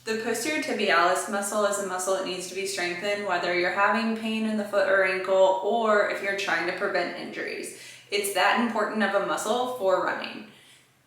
The posterior tibialis muscle is a muscle that needs to be strengthened whether you're having pain in the foot or ankle or if you're trying to prevent injuries. It's that important of a muscle for running.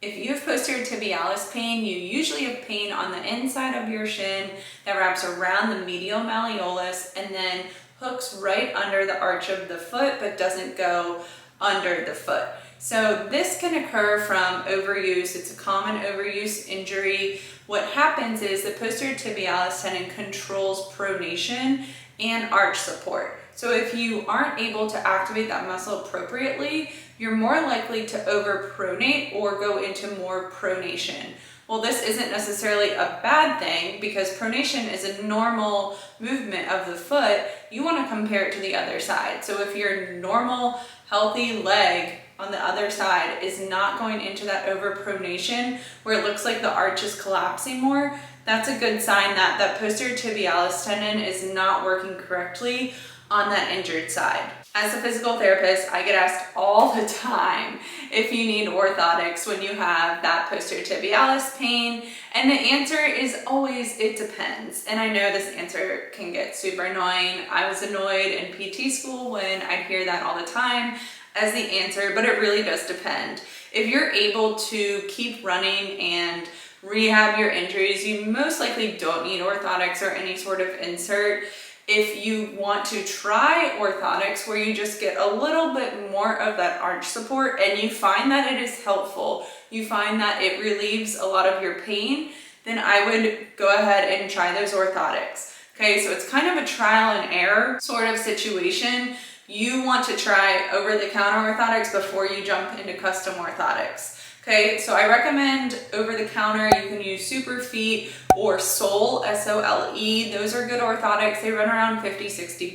If you have posterior tibialis pain, you usually have pain on the inside of your shin that wraps around the medial malleolus and then hooks right under the arch of the foot but doesn't go under the foot. So this can occur from overuse. It's a common overuse injury. What happens is the posterior tibialis tendon controls pronation and arch support. So if you aren't able to activate that muscle appropriately, you're more likely to overpronate or go into more pronation. Well, this isn't necessarily a bad thing because pronation is a normal movement of the foot. You want to compare it to the other side. So if your normal, healthy leg on the other side is not going into that overpronation where it looks like the arch is collapsing more, that's a good sign that that posterior tibialis tendon is not working correctly on that injured side. As a physical therapist, I get asked all the time if you need orthotics when you have that posterior tibialis pain, and the answer is always, it depends. And I know this answer can get super annoying. I was annoyed in PT school when I'd hear that all the time as the answer, but it really does depend. If you're able to keep running and rehab your injuries, you most likely don't need orthotics or any sort of insert. If you want to try orthotics where you just get a little bit more of that arch support and you find that it is helpful, you find that it relieves a lot of your pain, then I would go ahead and try those orthotics. Okay, so it's kind of a trial and error sort of situation. You want to try over-the-counter orthotics before you jump into custom orthotics. Okay, so I recommend over-the-counter. You can use Superfeet or Sole, S-O-L-E. Those are good orthotics. They run around $50-60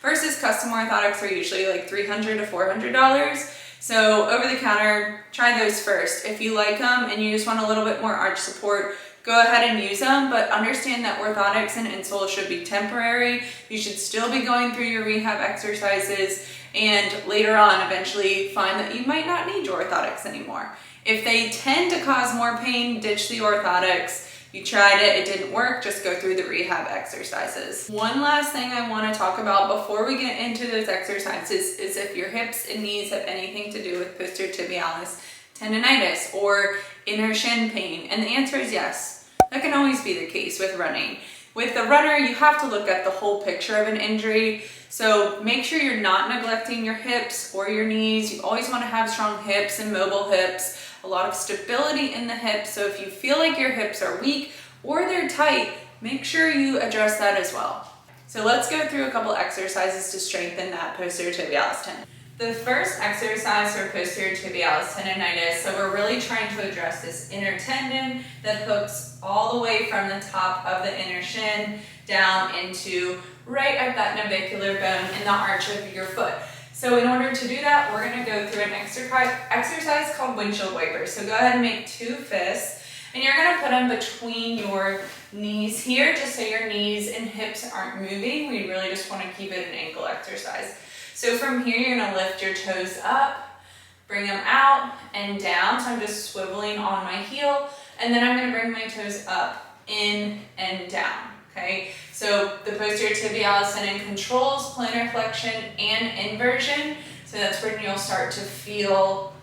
versus custom orthotics are usually like $300 to $400. So over-the-counter, try those first. If you like them and you just want a little bit more arch support, go ahead and use them, but understand that orthotics and insoles should be temporary. You should still be going through your rehab exercises and later on eventually find that you might not need your orthotics anymore. If they tend to cause more pain, ditch the orthotics. You tried it, it didn't work, just go through the rehab exercises. One last thing I want to talk about before we get into those exercises is if your hips and knees have anything to do with posterior tibialis tendonitis or inner shin pain, and the answer is yes. That can always be the case with running. With the runner, you have to look at the whole picture of an injury. So make sure you're not neglecting your hips or your knees. You always want to have strong hips and mobile hips, a lot of stability in the hips. So if you feel like your hips are weak or they're tight, make sure you address that as well. So let's go through a couple exercises to strengthen that posterior tibialis tendon. The first exercise for posterior tibialis tendonitis, so we're really trying to address this inner tendon that hooks all the way from the top of the inner shin down into right at that navicular bone in the arch of your foot. So in order to do that, we're going to go through an exercise called windshield wipers. So go ahead and make 2 fists, and you're going to put them between your knees here, just so your knees and hips aren't moving. We really just want to keep it an ankle exercise. So from here, you're gonna lift your toes up, bring them out and down. So I'm just swiveling on my heel, and then I'm gonna bring my toes up, in and down, okay? So the posterior tibialis tendon controls plantar flexion and inversion. So that's when you'll start to feel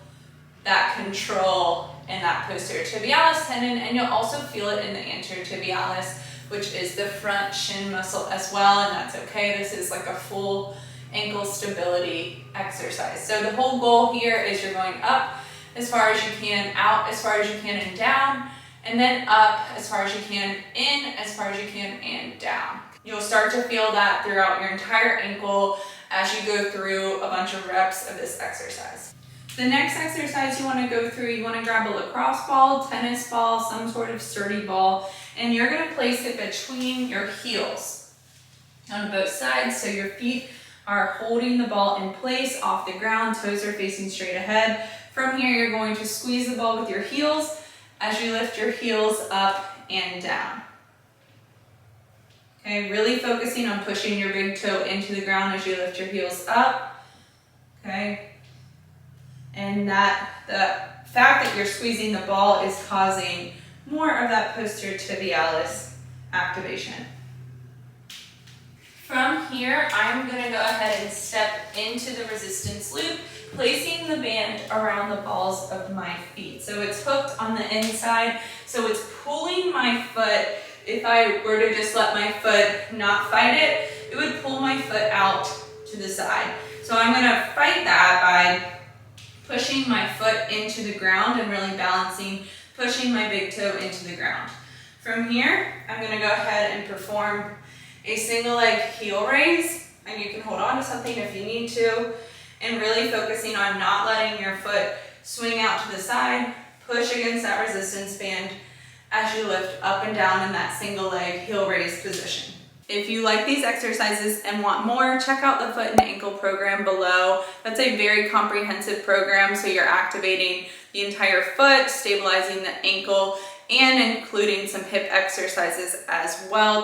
that control in that posterior tibialis tendon, and you'll also feel it in the anterior tibialis, which is the front shin muscle as well, and that's okay. This is like a full ankle stability exercise. So the whole goal here is you're going up as far as you can, out as far as you can and down, and then up as far as you can, in as far as you can and down. You'll start to feel that throughout your entire ankle as you go through a bunch of reps of this exercise. The next exercise you want to go through, you want to grab a lacrosse ball, tennis ball, some sort of sturdy ball, and you're going to place it between your heels on both sides so your feet are holding the ball in place off the ground, toes are facing straight ahead. From here, you're going to squeeze the ball with your heels as you lift your heels up and down. Okay, really focusing on pushing your big toe into the ground as you lift your heels up. Okay, and that the fact that you're squeezing the ball is causing more of that posterior tibialis activation. From here, I'm gonna go ahead and step into the resistance loop, placing the band around the balls of my feet. So it's hooked on the inside, so it's pulling my foot. If I were to just let my foot not fight it, it would pull my foot out to the side. So I'm gonna fight that by pushing my foot into the ground and really balancing, pushing my big toe into the ground. From here, I'm gonna go ahead and perform a single leg heel raise, and you can hold on to something if you need to, and really focusing on not letting your foot swing out to the side, push against that resistance band as you lift up and down in that single leg heel raise position. If you like these exercises and want more, check out the foot and ankle program below. That's a very comprehensive program, so you're activating the entire foot, stabilizing the ankle, and including some hip exercises as well.